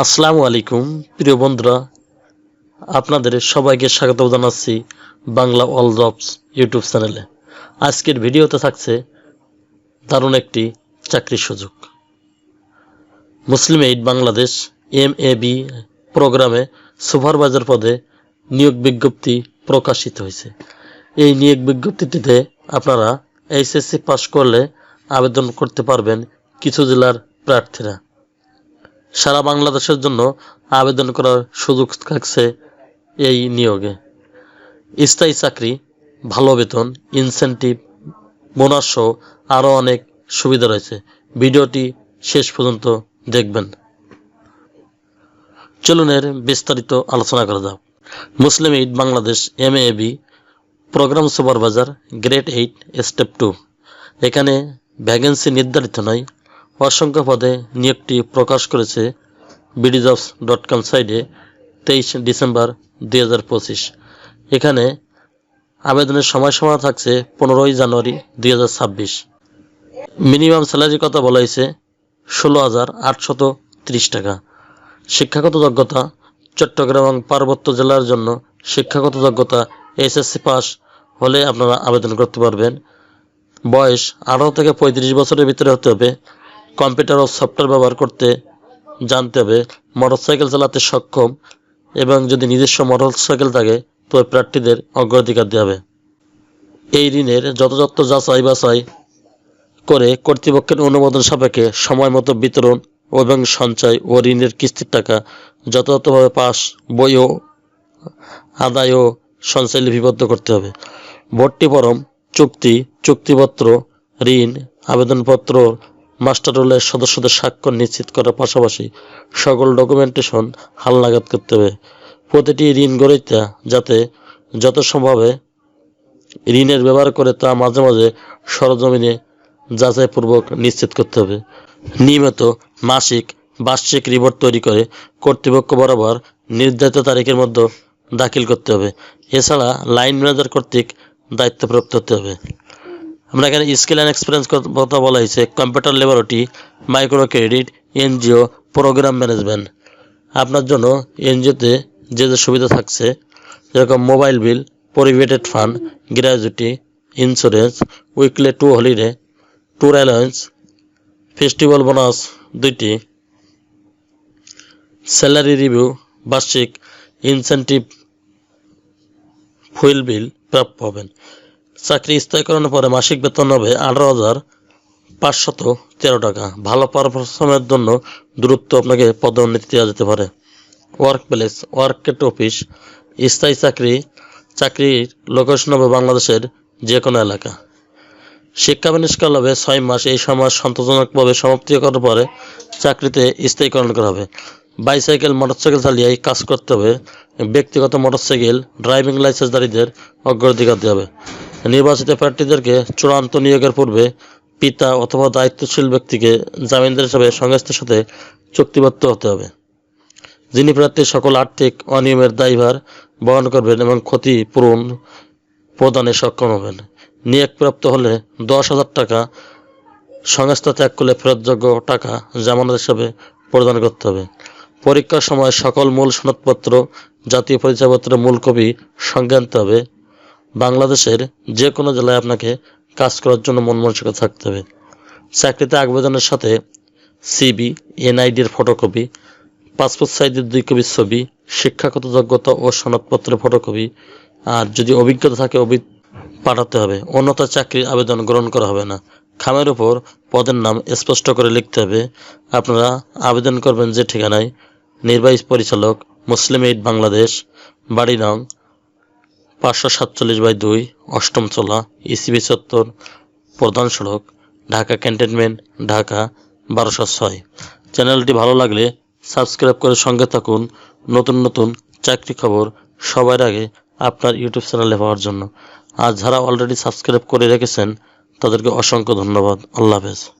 আসসালামু আলাইকুম প্রিয় বন্ধুরা, আপনাদের সবাইকে স্বাগত জানাচ্ছি বাংলা অল জবস ইউটিউব চ্যানেলে। আজকের ভিডিওতে থাকছে দারুণ একটি চাকরির সুযোগ। মুসলিম এইড বাংলাদেশ MAB প্রোগ্রামে সুপারভাইজার পদে নিয়োগ বিজ্ঞপ্তি প্রকাশিত হয়েছে। এই নিয়োগ বিজ্ঞপ্তিটিতে আপনারা HSC পাস করলে আবেদন করতে পারবেন কিছু জেলার প্রার্থীরা। সারা বাংলাদেশের জন্য আবেদন করার সুযোগ থাকছে এই নিয়োগে। স্থায়ী চাকরি, ভালো বেতন, ইনসেন্টিভ, বোনাস সহ আরও অনেক সুবিধা রয়েছে। ভিডিওটি শেষ পর্যন্ত দেখবেন। চলুন এর বিস্তারিত আলোচনা করা যাক। Muslim Aid Bangladesh MAB program supervisor grade 8 step 2। এখানে ভ্যাকেন্সি নির্ধারিত নয়। অসংখ্য পদে নিয়োগটি প্রকাশ করেছে bdjobs.com সাইটে 23 ডিসেম্বর 2025। এখানে আবেদনের সময়সীমা থাকছে 15 জানুয়ারি 2026। মিনিমাম স্যালারির কথা বলা হয়েছে 16,830 টাকা। শিক্ষাগত যোগ্যতা চট্টগ্রাম এবং পার্বত্য জেলার জন্য শিক্ষাগত যোগ্যতা HSC পাস হলে আপনারা আবেদন করতে পারবেন। বয়স 18 থেকে 35 বছরের ভিতরে হতে হবে। কম্পিউটার ও সফটওয়্যার ব্যবহার করতে জানতে হবে। মোটরসাইকেল চালাতে সক্ষম এবং যদি নিজস্ব মোটরসাইকেল থাকে তবে প্রার্থীদের অগ্রাধিকার দেওয়া হবে। এই ঋণের যথাযথ যাচাই বাছাই করে কর্তৃপক্ষের অনুমোদন সাপেক্ষে সময় মতো বিতরণ এবং সঞ্চয় ও ঋণের কিস্তির টাকা যথাযথভাবে পাস বই ও আদায় ও সঞ্চয় লিপিবদ্ধ করতে হবে। ভর্তি ফরম, চুক্তিপত্র, ঋণ আবেদনপত্র, মাস্টার রোলের সদস্যদের স্বাক্ষর নিশ্চিত করার পাশাপাশি সকল ডকুমেন্টেশন হালনাগাদ করতে হবে। প্রতিটি ঋণ গ্রহীতা যাতে যথাসম্ভবে ঋণের ব্যবহার করে তা মাঝে মাঝে সরজমিনে যাচাইপূর্বক নিশ্চিত করতে হবে। নিয়মিত মাসিক বার্ষিক রিপোর্ট তৈরি করে কর্তৃপক্ষ বরাবর নির্ধারিত তারিখের মধ্যে দাখিল করতে হবে। এছাড়া লাইন ম্যানেজার কর্তৃক দায়িত্বপ্রাপ্ত হতে হবে। আমরা এখানে স্কিল অ্যান্ড এক্সপিরিয়েন্স কথা বলা হয়েছে computer laboratory, micro credit, NGO, program management. আপনার জন্য NGOতে যে সুবিধা থাকছে যেরকম mobile bill, provident fund, gratuity, insurance, weekly two holiday, tour allowance, festival bonus 2টি, স্যালারি রিভিউ, বার্ষিক ইনসেন্টিভ, ফুয়েল বিল প্রাপ্য হবেন। চাকরি স্থায়ীকরণের পরে মাসিক বেতন হবে 18,513 টাকা। ভালো পারফরমেন্সের জন্য দূরত্ব আপনাকে পদোন্নতি দেওয়া যেতে পারে। ওয়ার্ক প্লেস, ওয়ার্কেট অফিস, স্থায়ী চাকরির লোকেশন হবে বাংলাদেশের যে কোনো এলাকা। শিক্ষা বিনিষ্কাল হবে 6 মাস। এই সময় সন্তোষজনকভাবে সমাপ্তি করার পরে চাকরিতে স্থায়ীকরণ করা হবে। বাইসাইকেল, মোটরসাইকেল চালিয়ে কাজ করতে হবে। ব্যক্তিগত মোটরসাইকেল, ড্রাইভিং লাইসেন্সধারীদের অগ্রাধিকার দেওয়া হবে। নির্বাচিত প্রার্থীদেরকে চূড়ান্ত নিয়োগের পূর্বে পিতা অথবা দায়িত্বশীল ব্যক্তিকে জামিনদার হিসাবে সংস্থার সাথে চুক্তিবদ্ধ হতে হবে, যিনি প্রার্থীর সকল আর্থিক অনিয়মের দায়ভার বহন করবেন এবং ক্ষতিপূরণ প্রদানে সক্ষম হবেন। নিয়োগপ্রাপ্ত হলে 10,000 টাকা, সংস্থা ত্যাগ করলে ফেরতযোগ্য টাকা জামানত হিসাবে প্রদান করতে হবে। পরীক্ষার সময় সকল মূল সনদপত্র, জাতীয় পরিচয়পত্রের মূল কপি সঙ্গে আনতে হবে। বাংলাদেশের যে কোনো জেলায় আপনাকে কাজ করার জন্য মন মানসিকতা থাকতে হবে। চাকরিতে আবেদনের সাথে CV, NID-র ফটোকপি, পাসপোর্ট সাইজের 2 কপি ছবি, শিক্ষাগত যোগ্যতা ও সনদপত্রের ফটোকপি আর যদি অভিজ্ঞতা থাকে পাঠাতে হবে। অন্যথা চাকরির আবেদন গ্রহণ করা হবে না। খামের উপর পদের নাম স্পষ্ট করে লিখতে হবে। আপনারা আবেদন করবেন যে ঠিকানায়: নির্বাহী পরিচালক, মুসলিম এইড বাংলাদেশ, বাড়ি নং 547/2, 8ম তলা, ECB চত্বর, প্রধান সড়ক, ঢাকা ক্যান্টনমেন্ট, ঢাকা 1206। চ্যানেলটি ভালো লাগলে সাবস্ক্রাইব করে সঙ্গে থাকুন নতুন নতুন চাকরি খবর সবার আগে আপনার ইউটিউব চ্যানেলে পাওয়ার জন্য। আর যারা অলরেডি সাবস্ক্রাইব করে রেখেছেন তাদেরকে অসংখ্য ধন্যবাদ। আল্লাহ হাফেজ।